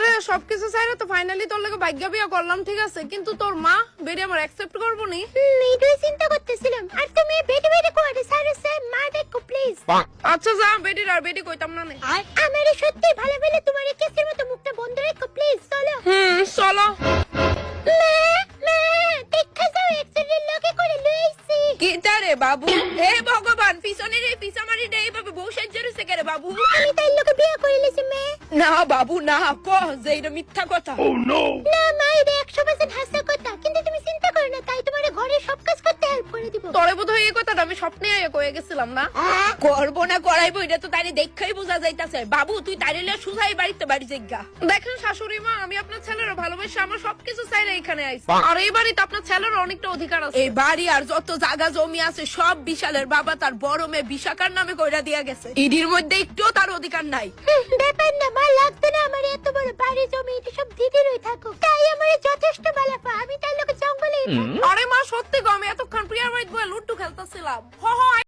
রে সবকিছু চাইরে তো ফাইনালি তোর লাগে ভাগ্য বিয়া করলাম, ঠিক আছে, কিন্তু তোর মা বেডি আমার অ্যাকসেপ্ট করবো নি। এইটাই চিন্তা করতেছিলাম। আর তুমি বেডি বেডি করে সারছে মা দেখো প্লিজ। আচ্ছা যা বেডি আর বেডি কইতাম না নে। আমার সত্যি ভালো বলে তোমার কেসের মতো মুখটা বন্ধ রেখো প্লিজ। চলো চলো। দেখা যাও এক্সিডেন্ট লগে করে লইছি। কিটা রে বাবু, হে ভগবান, পিছনে রে পিছামারি রে এইভাবে বউ সাজ্জা রইছে কে রে বাবু? আমি তাই লোকে বিয়ে করে লইছি মে। না বাবু না, ক যে এটা মিথ্যা কথা। না মা এটা 100% হাসা কথা, কিন্তু তুমি চিন্তা করো না, তাই তোমার ঘরে সব কাজ করতে হেল্প করে দিব। তোরে বোধ হয় এই কথাটা আমি স্বপ্নে আয়া কয়ে গেছিলাম না? করবো না করাইবো এটা তো তাইরে দেখাই বোঝা যাইতাছে। বাবু তুই তাইলে সুজাই বাড়িতে বাড়ি যাইগা। দেখেন শাশুড়ি মা, আমি আপনার ছেলের ভালোবাসা আমার সবকিছু চাইলে এখানে আইছি, আর এই বাড়িতে আপনার ছেলের অনেকটা অধিকার আছে। এই বাড়ি আর যত জায়গা জমি আছে সব বিশালের বাবা তার বড় মেয়ে বিশাখার নামে কইরা দিয়া গেছে। ইডির মধ্যে একটুও তার অধিকার নাই। ব্যাপার না মা, লাগতো না আমার এত বড় বাড়ি জমি, এটা সব দিদিরই থাকুক, তাই আমার যথেষ্ট ভালো পা। আমি তাই লোকে জঙ্গলে আরে মা সত্যি গো, আমি এতক্ষণ প্রিয়ার বাড়িতে বয়ে লুড্ডু খেলতেছিলাম। হ হ